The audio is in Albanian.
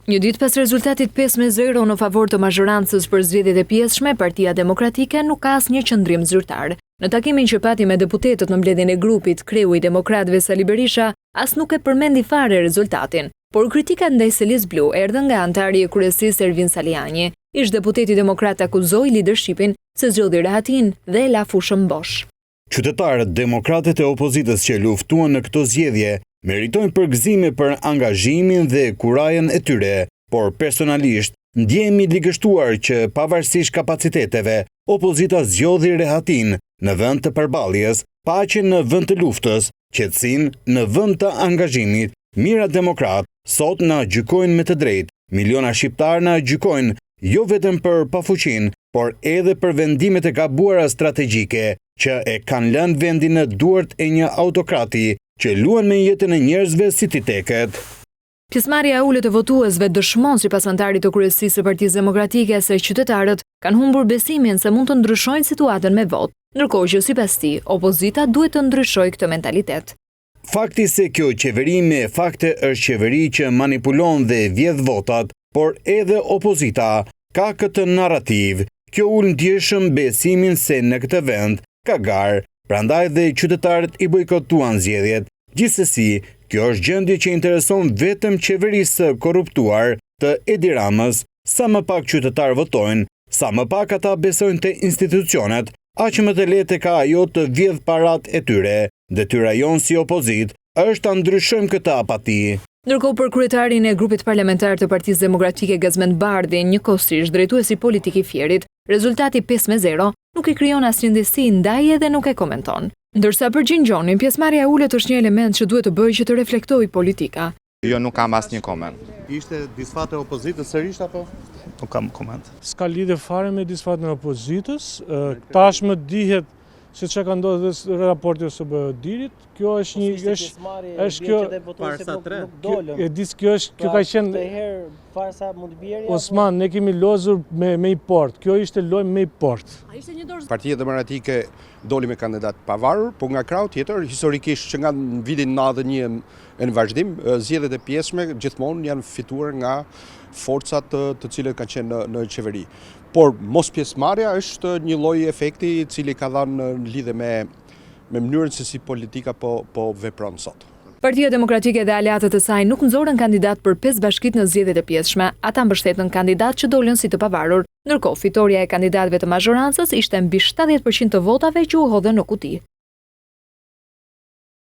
Një ditë pas rezultatit 5-0 në favor të mazhorancës për zgjedhjet e pjesshme, Partia Demokratike nuk ka asnjë qëndrim zyrtar. Në takimin që pati me deputetët në mbledhjen e grupit, kreu i Demokratëve Sali Berisha as nuk e përmendi fare rezultatin, por kritikat ndaj Selis Blu erdhën nga antari i kryesisë Ervin Saliani. Ish-deputeti demokrat akuzoi leadershipin se zgjodhi rehatin dhe e la fushën bosh. Qytetarët demokratët e opozitës që luftuan në këto zgjedhje meritojnë përgëzime për angazhimin dhe kurajën e tyre, por personalisht ndjehemi ligështuar që pavarësisht kapaciteteve, opozita zgjodhi rehatin në vend të përballjes, paqen në vend të luftës, qetësinë në vend të angazhimit. Mira demokrat sot na gjykojnë me të drejtë. Miliona shqiptar na gjykojnë jo vetëm për pafuqinë, por edhe për vendimet e gabuara strategjike që e kanë lënë vendin në duart e një autokrati që luan me jetën e njerëzve si titeket. Pjesëmarrja e ulët të votuesve dëshmon sipas antarit të kryesisë së Partisë Demokratike se qytetarët kanë humbur besimin se mund të ndryshojnë situatën me votë, ndërkohë që sipas tij, opozita duhet të ndryshojë këtë mentalitet. Fakti se kjo qeveri me fakte është qeveri që manipulon dhe vjedh votat, por edhe opozita ka këtë narrativ. Kjo ul ndjeshëm besimin se në këtë vend ka garë, prandaj dhe qytetarët i bojkotuan zgjedhjet. Gjithsesi, kjo është gjendje që intereson vetëm qeverisë korruptuar të Edi Ramës. Sa më pak qytetarë votojnë, sa më pak ata besojnë te institucionet, aq më të lehtë ka ajo të vjedh parat e tyre. Detyra jonë si opozit është ta ndryshojmë këtë apati. Ndërkohë për kryetarin e grupit parlamentar të Partisë Demokratike Gazmend Bardhi, njëkohësisht drejtuesi politik i Fierit, rezultati 5-0 nuk i krijon asnjë ndjesi ndaj dhe nuk e komenton. Ndërsa për Gjingjonin, pjesëmarrja e ulët është një element që duhet të bëjë që të reflektojë politika. Jo, nuk kam asnjë koment. Ishte disfat e opozitës sërish apo? Nuk kam koment. S'ka lidhje fare me disfatën e opozitës. Tashmë dihet se çka ka ndodhur dhe raporti ose BE-dit. Kjo është një kjo ka qenë farsa mund të bjerë. Osman, ne kemi lozur me import. Kjo ishte lojë me import. Partia Demokratike doli me kandidat pavarur, por nga krau tjetër, historikisht që nga vitin 91 në vazhdim, zgjedhjet e pjesshme gjithmonë janë fituar nga forcat të cilët kanë qenë në qeveri. Por mos pjesëmarrja është një lloj efekti i cili ka dhënë në lidhje me mënyrën se si politika po vepron sot. Partia Demokratike dhe aleatët e saj nuk nxorën kandidat për 5 bashkit në zgjedhjet e pjesshme. Ata mbështetën kandidat që dolën si të pavarur. Ndërkohë, fitoria e kandidatëve të mazhorancës ishte mbi 70% të votave që u hodhën në kuti.